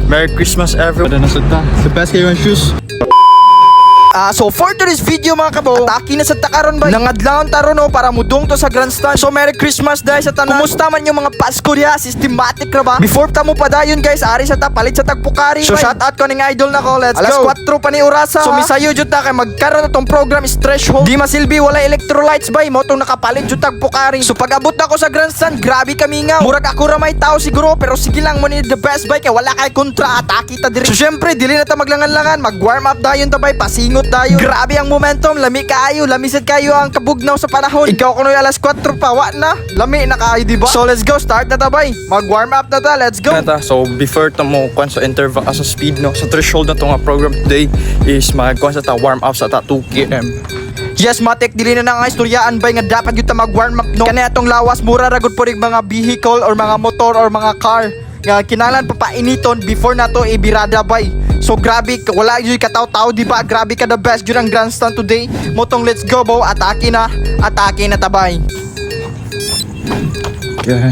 Merry Christmas everyone. The best kayo ang shoes. So for today's video mga kabo, ataki na sa takaron ba nangadlaon taro no para mudong to sa grandstand. So Merry Christmas guys sa tanan. Kumusta man yung mga Pasko diha? Systematic ra ba? Before ta mo padayon guys, ari sa ta palit sa tagpukari. So shout out ko ning idol na ko. Let's go. Alas 4 pa ni orasa. So misayo jud ta kay magkaroon na tong program is threshold. Di masilbi wala electrolytes bay mo tong nakapalit jud tagpukari. So pag abot na ko sa grandstand, grabe kami nga. Murag ako ra may tao siguro pero sige lang mo ni the best bay kay wala kay kontra ataki ta diri. So syempre dili na ta maglangan-langan, mag-warm up dayon ta bay, pasingot dayon. Grabe ang momentum, lami kayo, lamisad kayo ang kabugnaw sa panahon. Ikaw kuno alas 4 pa, wa na. Lami na kayo, diba? So let's go, start na tabay. Mag-warm up na ta, let's go. So before ta mo kwan sa interval sa speed no, sa threshold na to nga program today is magkwan sa ta warm up sa ta 2 km. Yes, matik, dili na nga istoryaan bay nga dapat yung ta mag-warm up no. Kani atong lawas, mura ragod po rin mga vehicle or mga motor or mga car nga kinahanglan papainiton before na to ibirada bay. So grabe, wala yung kataw-taw, diba? Grabe ka the best yun ang grandstand today. Motong let's go bo, atake na tabay. Okay.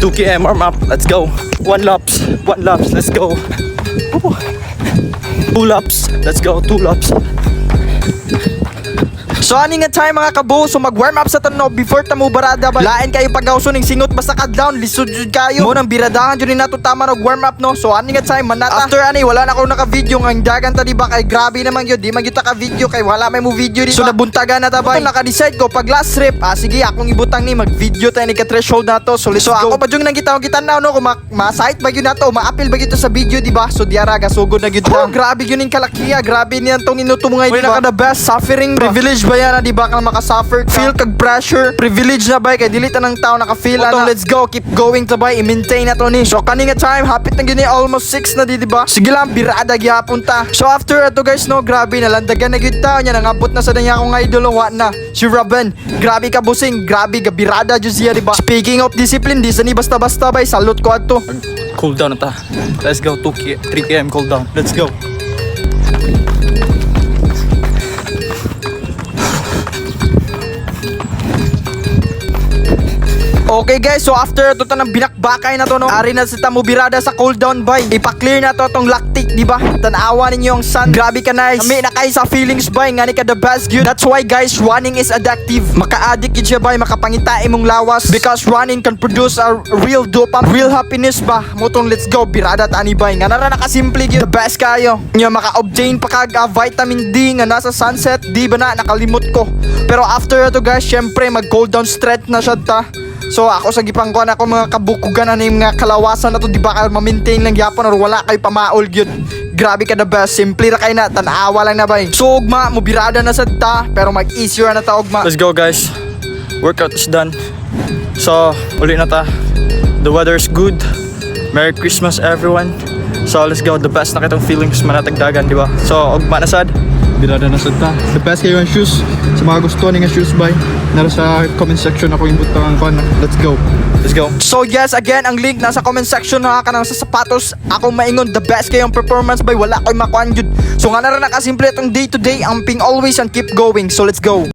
2 km warm up, let's go. 1 laps, let's go. 2 laps, let's go, 2 laps. So ani nga time mga kabo, so mag-warm up sa tanaw before ta mo barada ba. Lain kayo pagawso ning singot basta ka-down, lisod jud kayo. Mo nang biradahan jud ni nato tama og warm up no. So ani nga time manata. After ani wala na ako naka-video nga dagan ta diba kay grabe naman gyud, di man gyud ta ka-video kay wala may mo video diba. So nabuntagan na ta ba. Naka-decide ko pag last trip, sige akong ibutang ni mag-video ta ni ka-threshold nato. So let's go. Ako pa jung nang gitaw-gitanaw no kung ma-site ba gyud nato, ma-appeal ba gyud to sa video diba. So diara gasugod na gyud ta. Grabe gyud ning kalakiya, grabe niyan tong inutumungay diba. Wala ka the best suffering privilege ba yan na di ba kang makasuffer ka? Feel kag pressure, privilege na ba kay dili ta ng tao naka-feel ana. Let's go, keep going to ba, i-maintain na to ni. So kani nga time, hapit na gini almost 6 na di ba? Sige lang, birada gyapon ta. So after ato guys no, grabe nalandagan na gyud ta nya nangabot na sa danya akong idol wa na. Si Robin, grabe ka busing, grabe ka birada jud siya di ba? Speaking of discipline, di sa ni basta-basta bay, salute ko adto. Cool down na ta. Let's go, 3 km cool down. Let's go. Okay guys, so after ito tanang binakbakay na to no, ari na sa tamo birada sa cool down bay. Ipa-clear na to tong lactic, di ba? Tanawa ninyo ang sun. Grabe ka nice. Kami na kayo sa feelings bay, nga ni ka the best yun. That's why guys, running is addictive. Maka-addict yun siya bay, makapangita imong lawas. Because running can produce a real dopamine, real happiness ba? Motong let's go, birada tani bay. Nga nara nakasimple yun. The best kayo. Nga maka-obtain pa kag vitamin D nga nasa sunset, di ba na? Nakalimot ko. Pero after ito guys, syempre mag-cool down strength na siya ta. So ako sa gipangkuan ako mga kabukugan ano yung mga kalawasan na to, di ba kayo ma-maintain lang yapon or wala kayo pamaol gyud. Grabe ka the best, simple ra kay na, tanawa lang na bay. So ugma, mubirada na sad ta, pero mag-easier na ta ugma. Let's go guys. Workout is done. So uli na ta. The weather is good. Merry Christmas everyone. So let's go, the best na kitong feelings manatagdagan, di ba? So ugma na sad. Birada na sad ta. The best kayo ang shoes. Sa mga gusto ni nga shoes bay, nara sa comment section ako imbutang ko na. Let's go. Let's go. So yes, again, ang link nasa comment section na kanang sa sapatos. Ako maingon, the best kayong performance bay, wala ko'y makuan jud. So nga nara nakasimple itong day to day, amping always and keep going. So let's go.